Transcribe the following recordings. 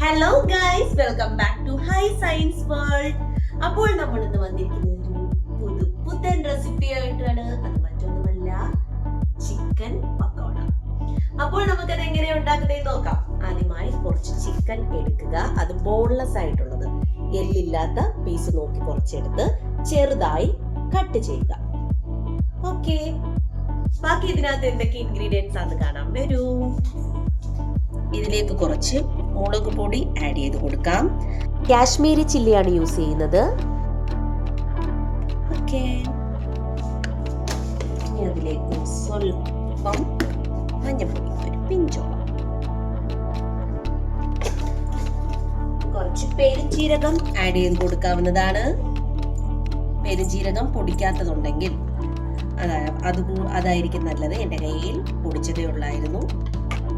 Hello guys, welcome back to high science world. അപ്പോൾ നമ്മൾ ഇന്ന് വന്നിരിക്കുന്നത് ഒരു പുത്തൻ റെസിപ്പി ആയിട്ടാണ്. അത് മറ്റൊന്നുമല്ല, ചിക്കൻ പക്കോട. അപ്പോൾ നമുക്കത് എങ്ങനെയാണ് ഉണ്ടാക്കുന്നത് നോക്കാം. ആദ്യമായി കുറച്ച് ചിക്കൻ എടുക്കുക. അത് ബോൺലെസ് ആയിട്ടുള്ളത്, എല്ലില്ലാത്ത പീസ് നോക്കി കുറച്ചെടുത്ത് ചെറുതായി കട്ട് ചെയ്യുക. ഓക്കെ, ബാക്കി ഇതിനകത്ത് എന്തൊക്കെ ഇൻഗ്രീഡിയൻസ് ആണെന്ന് കാണാം. വരൂ. ഇതിലേക്ക് കുറച്ച് മുളക് പൊടി ആഡ് ചെയ്ത് കൊടുക്കാം. കാശ്മീരി ചില്ലിയാണ് യൂസ് ചെയ്യുന്നത്. ഓക്കെ, അതിലേക്ക് സ്വല്പം മഞ്ഞൾപ്പൊടി, ഒരു പിഞ്ചോളം, കുറച്ച് പെരുംജീരകം ആഡ് ചെയ്ത് കൊടുക്കാവുന്നതാണ്. പെരുംജീരകം പൊടിക്കാത്തതുണ്ടെങ്കിൽ അതായിരിക്കും നല്ലത്. എൻ്റെ കയ്യിൽ പൊടിച്ചതേ ഉള്ളായിരുന്നു.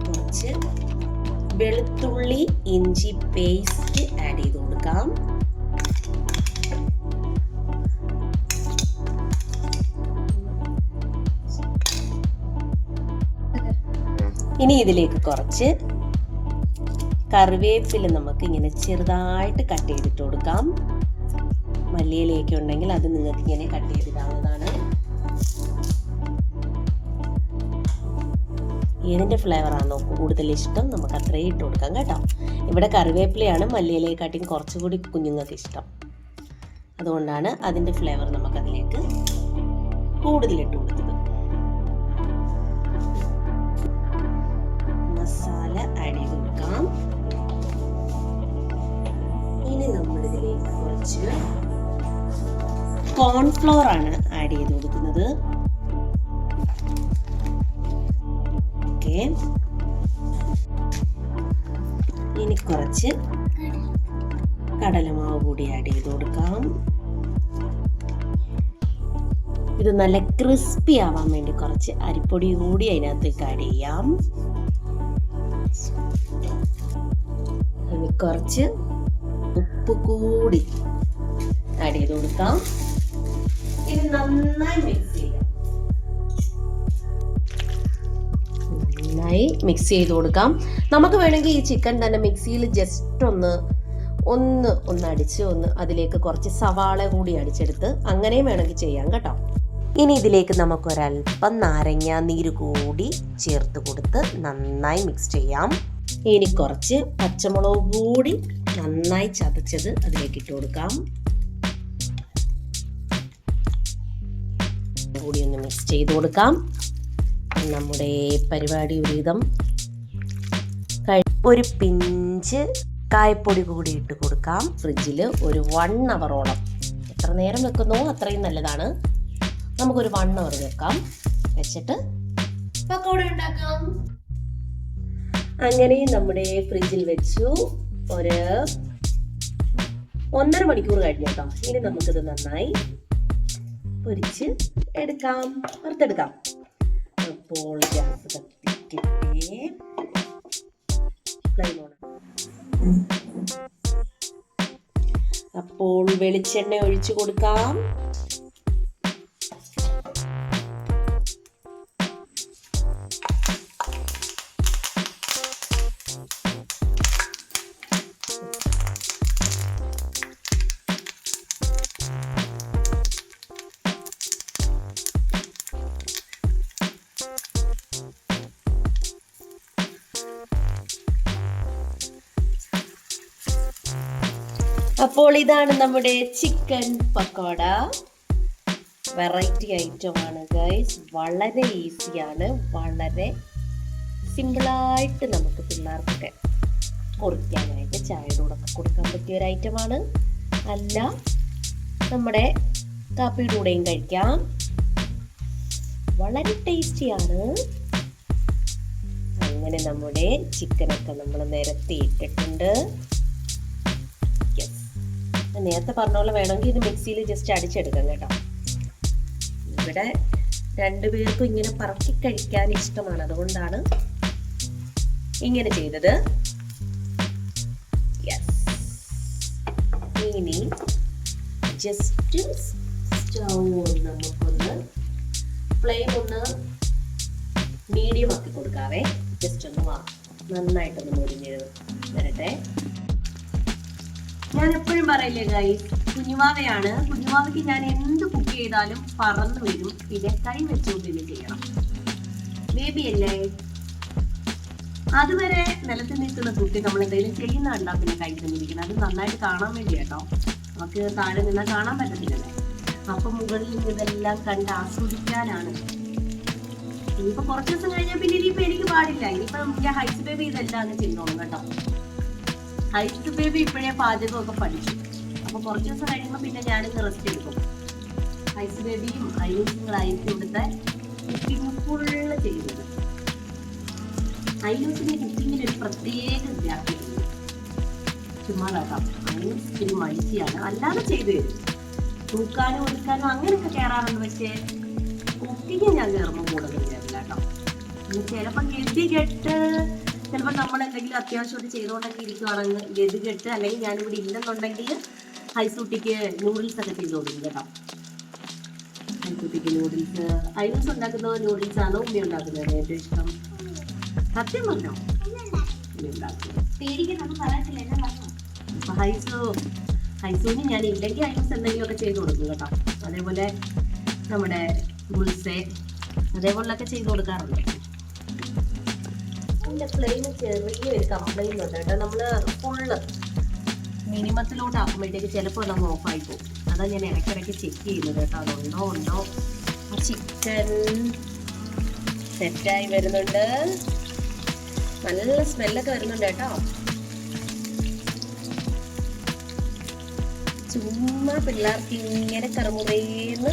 കുറച്ച് വെളുത്തുള്ളി ഇഞ്ചി പേസ്റ്റ് ആഡ് ചെയ്ത് കൊടുക്കാം. ഇനി ഇതിലേക്ക് കുറച്ച് കറിവേപ്പില നമുക്ക് ഇങ്ങനെ ചെറുതായിട്ട് കട്ട് ചെയ്തിട്ട് കൊടുക്കാം. മല്ലിയിലയൊക്കെ ഉണ്ടെങ്കിൽ അത് നിങ്ങൾക്ക് ഇങ്ങനെ കട്ട് ചെയ്തിടാവുന്നതാണ്. ഏതിൻ്റെ ഫ്ലേവറാണോ കൂടുതൽ ഇഷ്ടം നമുക്ക് അത്രയും ഇട്ട് കൊടുക്കാം കേട്ടോ. ഇവിടെ കറിവേപ്പിലയാണ് മല്ലിയിലയെക്കാട്ടിയും കുറച്ചുകൂടി കുഞ്ഞുങ്ങൾക്ക് ഇഷ്ടം. അതുകൊണ്ടാണ് അതിൻ്റെ ഫ്ലേവർ നമുക്കതിലേക്ക് കൂടുതലിട്ട് കൊടുത്തത്. മസാല ആഡ് ചെയ്ത് കൊടുക്കാം. ഇനി നമ്മളിതിലേക്ക് കുറച്ച് കോൺഫ്ലോർ ആണ് ആഡ് ചെയ്ത് കൊടുക്കുന്നത്. ഇനി കുറച്ച് കടലമാവ് കൂടി ആഡ് ചെയ്ത് കൊടുക്കാം. ഇത് നല്ല ക്രിസ്പി ആവാൻ വേണ്ടി കുറച്ച് അരിപ്പൊടി കൂടി അതിനകത്തേക്ക് ആഡ് ചെയ്യാം. ഇനി കുറച്ച് ഉപ്പ് കൂടി ആഡ് ചെയ്ത് കൊടുക്കാം. ഇത് നന്നായി മിക്സ് ചെയ്യാം. മിക്സ് ചെയ്ത് കൊടുക്കാം. നമുക്ക് വേണമെങ്കിൽ ഈ ചിക്കൻ തന്നെ മിക്സിയിൽ ജസ്റ്റ് ഒന്ന് അടിച്ച് അതിലേക്ക് കുറച്ച് സവാള കൂടി അടിച്ചെടുത്ത് അങ്ങനെയും വേണമെങ്കിൽ ചെയ്യാം കേട്ടോ. ഇനി ഇതിലേക്ക് നമുക്കൊരൽപ്പം നാരങ്ങ നീര് കൂടി ചേർത്ത് കൊടുത്ത് നന്നായി മിക്സ് ചെയ്യാം. ഇനി കുറച്ച് പച്ചമുളക് കൂടി നന്നായി ചതച്ചത് അതിലേക്ക് ഇട്ട് കൊടുക്കാം. കൂടി ഒന്ന് മിക്സ് ചെയ്ത് കൊടുക്കാം. നമ്മുടെ പരിപാടി ഒരുവിധം ഒരു പിഞ്ച് കായപ്പൊടി കൂടി ഇട്ട് കൊടുക്കാം. ഫ്രിഡ്ജിൽ ഒരു 1 അവറോളം, എത്ര നേരം വെക്കുന്നോ അത്രയും നല്ലതാണ്. നമുക്കൊരു 1 അവർ വെക്കാം. വെച്ചിട്ട് പക്കോട ഉണ്ടാക്കാം. അങ്ങനെ നമ്മുടെ ഫ്രിഡ്ജിൽ വെച്ചു ഒരു 1.5 മണിക്കൂർ കഴിഞ്ഞു കേട്ടോ. ഇനി നമുക്കിത് നന്നായി പൊരിച്ച് വറുത്തെടുക്കാം. അപ്പോൾ ഗ്യാസ് കത്തിക്കട്ടെ. അപ്പോൾ വെളിച്ചെണ്ണ ഒഴിച്ചു കൊടുക്കാം. അപ്പോൾ ഇതാണ് നമ്മുടെ ചിക്കൻ പക്കോട. വെറൈറ്റി ഐറ്റം ആണ് ഗൈസ്. വളരെ ഈസിയാണ്, വളരെ സിമ്പിളായിട്ട് നമുക്ക് പിള്ളേർക്കൊക്കെ കുറിക്കാനായിട്ട് ചായയുടെ കൂടെ കൊടുക്കാൻ പറ്റിയ ഒരു ഐറ്റമാണ്. അല്ല, നമ്മുടെ കാപ്പിയുടെ കൂടെയും കഴിക്കാം. വളരെ ടേസ്റ്റിയാണ്. അങ്ങനെ നമ്മുടെ ചിക്കനൊക്കെ നമ്മൾ നിരത്തി ഇട്ടിട്ടുണ്ട്. നേരത്തെ പറഞ്ഞ പോലെ വേണമെങ്കിൽ ഇത് മിക്സിയിൽ ജസ്റ്റ് അടിച്ചെടുക്കാം കേട്ടോ. ഇവിടെ 2 പേർക്കും ഇങ്ങനെ പറക്കി കഴിക്കാൻ ഇഷ്ടമാണ്, അതുകൊണ്ടാണ് ഇങ്ങനെ ചെയ്തത്. ഇനി ജസ്റ്റ് സ്റ്റൗ നമുക്കൊന്ന് ഫ്ലെയിം മീഡിയം ആക്കി കൊടുക്കാവേ. ജസ്റ്റ് ഒന്ന് നന്നായിട്ടൊന്ന് മുരിഞ്ഞ് വരട്ടെ. ഞാൻ എപ്പോഴും പറയില്ലേ ഗൈസ്, കുഞ്ഞുമാവയാണ്. കുഞ്ഞുമാവയ്ക്ക് ഞാൻ എന്ത് കുക്ക് ചെയ്താലും പറന്നു വരും. പിന്നെ കൈ വെച്ചുകൊണ്ട് ഇത് ചെയ്യണം. ബേബി അല്ലേ, അതുവരെ നിലത്ത് നിൽക്കുന്ന കുട്ടി നമ്മൾ എന്തെങ്കിലും ചെയ്യുന്ന കണ്ടാ പിന്നെ കൈ തന്നിരിക്കുന്നത്. അത് നന്നായിട്ട് കാണാൻ വേണ്ടി കേട്ടോ. നമുക്ക് താഴെ നിന്നാൽ കാണാൻ പറ്റത്തില്ലല്ലേ. അപ്പൊ മുകളിൽ നിന്ന് ഇതെല്ലാം കണ്ട് ആസ്വദിക്കാനാണ്. ഇനിയിപ്പോ കുറച്ച് ദിവസം കഴിഞ്ഞാൽ പിന്നെ ഇനിയിപ്പോ എനിക്ക് പാടില്ല. ഇനിയിപ്പോ നമുക്ക് ഹൈസ് ബേബി ഇതെല്ലാം അങ്ങ് ചെയ്തോളും കേട്ടോ. ഹൈസ് ബേബി ഇപ്പോഴേ പാചകമൊക്കെ പഠിച്ചു. അപ്പൊ കുറച്ച് ദിവസം കഴിയുമ്പോൾ പിന്നെ ഞാനിന്ന് റെസ്റ്റ് എടുക്കും. ഹൈസ് ബേബിയും ഐനൂസുകളായിരിക്കും ഇവിടുത്തെ കുക്കിംഗ് ഫുള്ള് ചെയ്യുന്നത്. ഐനൂസിന്റെ കുക്കിങ്ങിൽ ഒരു പ്രത്യേക ഗ്രാഫിക്കുണ്ട്. ചുമ്മാ കേട്ടോ, ഐനൂസ് ഇത്തിരി മടിയാണ്. അല്ലാതെ ചെയ്തു തരും. തൂക്കാനും ഒതുക്കാനും അങ്ങനെയൊക്കെ കയറാറുണ്ട്. പക്ഷേ കുക്കിങ് ഞാൻ കയറുമ്പോൾ കൂടുതൽ കയറില്ല കേട്ടോ. പിന്നെ ചിലപ്പോൾ ഗതികെട്ട്, ചിലപ്പോൾ നമ്മൾ എന്തെങ്കിലും അത്യാവശ്യമായിട്ട് ചെയ്തുകൊണ്ടൊക്കെ ഇരിക്കുവാണെങ്കിൽ ഗതികെട്ട്, അല്ലെങ്കിൽ ഞാനിവിടെ ഇല്ലെന്നുണ്ടെങ്കിൽ ഹൈസൂട്ടിക്ക് നൂഡിൽസ് ഒക്കെ ചെയ്ത് കൊടുക്കും കേട്ടോ. ഹൈസൂട്ടിക്ക് നൂഡിൽസ്, ഐനൂസ് ഉണ്ടാക്കുന്നത് നൂഡിൽസ് ആണോ ഉമ്മ ഉണ്ടാക്കുന്നത് ഏറ്റവും ഇഷ്ടം? സത്യം പറഞ്ഞോ? അപ്പൊ ഹൈസൂന് ഞാൻ ഇല്ലെങ്കിൽ ഐനൂസ് എന്തെങ്കിലും ഒക്കെ ചെയ്ത് കൊടുക്കും കേട്ടോ. അതേപോലെ നമ്മുടെ ഗുൾസെ അതേപോലൊക്കെ ചെയ്ത് കൊടുക്കാറുണ്ട്. എൻ്റെ ഫ്ലെയിം ചെറിയൊരു കംപ്ലൈൻറ്റ് ഉണ്ട് കേട്ടോ. നമ്മൾ ഫുള്ള് മിനിമത്തിലോട്ട് ആക്കുമ്പോഴത്തേക്ക് ചിലപ്പോൾ നമ്മൾ ഓഫായി പോകും. അതാണ് ഞാൻ ഇടയ്ക്കിടയ്ക്ക് ചെക്ക് ചെയ്യുന്നത് കേട്ടോ. അതുണ്ടോ ആ ചിക്കൻ സെറ്റായി വരുന്നുണ്ട്. നല്ല സ്മെല്ലൊക്കെ വരുന്നുണ്ട് കേട്ടോ. ചുമ്മാ പിള്ളേർക്ക് ഇങ്ങനെ കറുമുറേന്ന്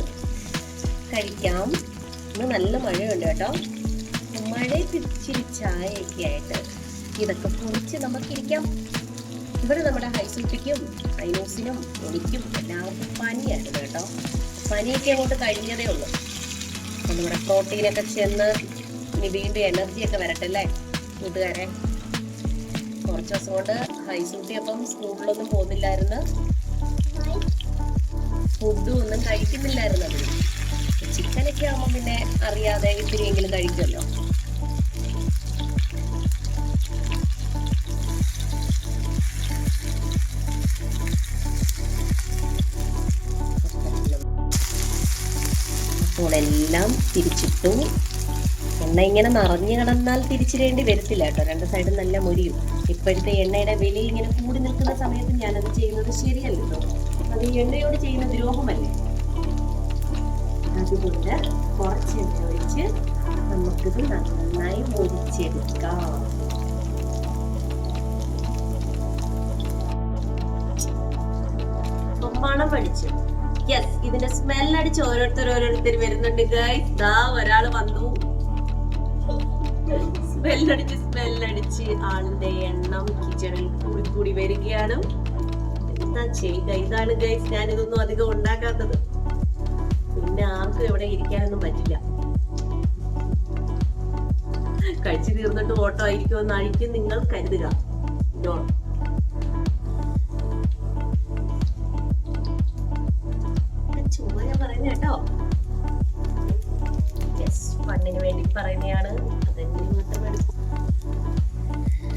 കഴിക്കാം. ഇന്ന് നല്ല മഴയുണ്ട് കേട്ടോ. മഴയ്ക്ക് ഇച്ചിരി ചായയൊക്കെ ആയിട്ട് ഇതൊക്കെ കുറിച്ച് നമുക്കിരിക്കാം. ഇവിടെ നമ്മുടെ ഹൈസൂട്ടിക്കും ഐനൂസിനും എനിക്കും എല്ലാവർക്കും പനിയായിരുന്നു കേട്ടോ. പനിയൊക്കെ അങ്ങോട്ട് കഴിഞ്ഞതേ ഉള്ളൂ. അപ്പം നമ്മുടെ പ്രോട്ടീനൊക്കെ ചെന്ന് ഇനി വീണ്ടും എനർജിയൊക്കെ വരട്ടെ അല്ലേ കൂട്ടുകാരെ. കുറച്ച് ദിവസം കൊണ്ട് ഹൈസൂട്ടി അപ്പം സ്കൂളിലൊന്നും പോകുന്നില്ലായിരുന്നു, ഫുഡും ഒന്നും കഴിക്കുന്നില്ലായിരുന്നു. അതിന് ചിക്കനൊക്കെ ആകുമ്പോൾ പിന്നെ അറിയാതെ ഇത്തിരിയെങ്കിലും കഴിക്കുമല്ലോ. അപ്പോൾ എല്ലാം തിരിച്ചിട്ടു. എണ്ണ ഇങ്ങനെ നിറഞ്ഞു കിടന്നാൽ തിരിച്ചിടേണ്ടി വരത്തില്ല കേട്ടോ. രണ്ട് സൈഡും നല്ല മൊരിയും. ഇപ്പോഴത്തെ എണ്ണയുടെ വില ഇങ്ങനെ കൂടി നിൽക്കുന്ന സമയത്ത് ഞാനത് ചെയ്യുന്നത് ശരിയല്ലല്ലോ. അത് എണ്ണയോട് ചെയ്യുന്ന ദ്രോഹമല്ലേ. അതുകൊണ്ട് കുറച്ച് എണ്ണ ഒഴിച്ച് നമുക്കിത് നന്നായി മൊരിച്ചെടുക്കാം. മണം പഠിച്ചു. യെസ്, ഇതിന്റെ സ്മെല്ലടിച്ച് ഓരോരുത്തർ വരുന്നുണ്ട് ഗൈസ്. ദാ ഒരാള് വന്നു. സ്മെല്ലടിച്ച് ആളിന്റെ എണ്ണം കിച്ചണിൽ കൂടി വരികയാണ്. എന്താ ചെയ്യുക? ഇതാണ് ഗൈസ്, ഞാനിതൊന്നും അധികം ഉണ്ടാക്കാത്തത്. പിന്നെ ആർക്കും എവിടെ ഇരിക്കാനൊന്നും പറ്റില്ല. കഴിച്ചു തീർന്നിട്ട് ഓട്ടോ ആയിരിക്കുമെന്നായിരിക്കും നിങ്ങൾ കരുതുക. ചുമ്മാ ഞാൻ പറയുന്ന കേട്ടോ. മണ്ണിന് വേണ്ടി പറയുന്നതാണ്.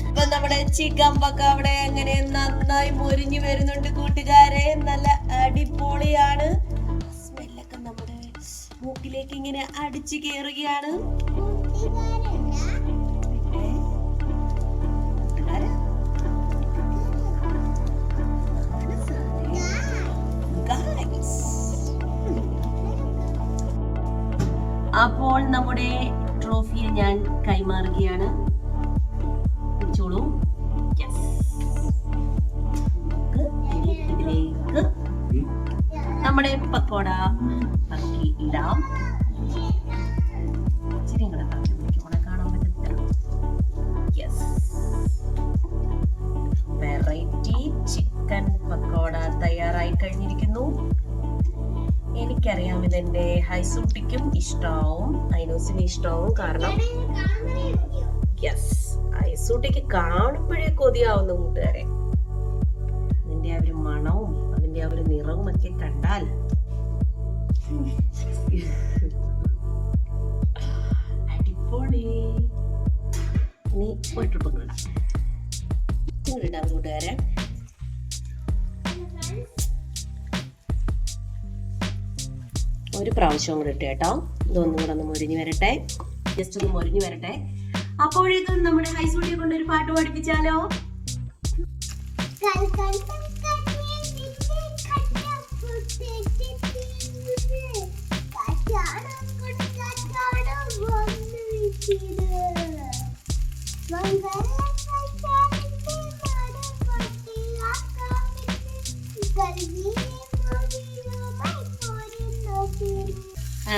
ഇപ്പൊ നമ്മുടെ ചിക്കൻ പക്ക അവിടെ അങ്ങനെ നന്നായി മൊരിഞ്ഞു വരുന്നുണ്ട് കൂട്ടുകാരെ. നല്ല അടിപൊളിയാണ്. സ്മെല്ലൊക്കെ നമ്മുടെ മൂക്കിലേക്ക് ഇങ്ങനെ അടിച്ചു കയറുകയാണ്. അപ്പോൾ നമ്മുടെ ട്രോഫിയെ ഞാൻ കൈമാറുകയാണ്. ഇതിലേക്ക് നമ്മുടെ പക്കോട ആക്കി ഇടാം. ഇച്ചിരി കൂടെ കാണാൻ പറ്റില്ല. വെറൈറ്റി ചിക്കൻ പക്കോട തയ്യാറായി കഴിഞ്ഞിരിക്കുന്നു. എനിക്കറിയാം ഇതെന്റെ ഹൈസൂട്ടിക്കും ഇഷ്ടാവും, ഐനൂസിന് ഇഷ്ടാവും. കാരണം ഹൈസൂട്ടിക്ക് കാണുമ്പോഴേ കൊതിയാവുന്ന കൂട്ടുകാരെ. അതിന്റെ ആ ഒരു മണവും അതിന്റെ ആ ഒരു നിറവും ഒക്കെ കണ്ടാൽ അടിപൊളി. ഇനി ഒരു ട്രിപ്പ് ഇടാം കൂട്ടുകാരെ. ഒരു പ്രാവശ്യം കൂടെ ഇട്ട് കേട്ടോ. ഇതൊന്നും കൂടെ ഒന്ന് മൊരിഞ്ഞ് വരട്ടെ, ജസ്റ്റ് ഒന്ന് മൊരിഞ്ഞ് വരട്ടെ. അപ്പോഴേക്കും നമ്മുടെ ഹൈസൂട്ടിയെ കൊണ്ട് ഒരു പാട്ട് പഠിപ്പിച്ചാലോ?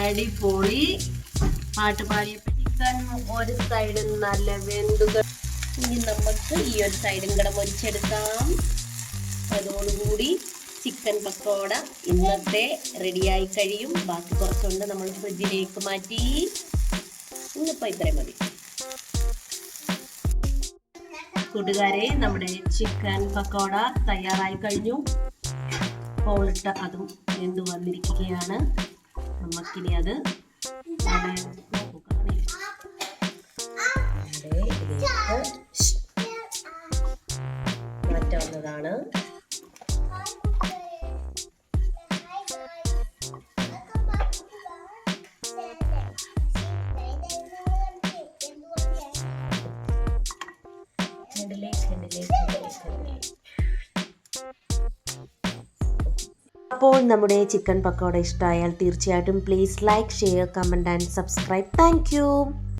അടിപൊളി പാട്ട് പാടിയപ്പോൾ ചിക്കൻ ഒരു സൈഡ് നല്ല വെന്തുക. ഇനി നമുക്ക് ഈ ഒരു സൈഡും കൂടെ മൊരിച്ചെടുക്കാം. അതോടുകൂടി ചിക്കൻ പക്കോട ഇന്നത്തെ റെഡിയായി കഴിയും. ബാക്കി കുറച്ചുകൊണ്ട് നമ്മൾ ഫ്രിഡ്ജിലേക്ക് മാറ്റി. ഇന്നിപ്പോൾ ഇത്രയും മതി. കൂട്ടുകാരെ, നമ്മുടെ ചിക്കൻ പക്കോട തയ്യാറായി കഴിഞ്ഞു. പോളിട്ട് അതും വെന്തു വന്നിരിക്കുകയാണ്. നമുക്കിനി അത് മാറ്റാവുന്നതാണ്. അപ്പോൾ നമ്മുടെ ചിക്കൻ പക്കോട ഇഷ്ടമായാൽ തീർച്ചയായിട്ടും please like, share, comment and subscribe. Thank you.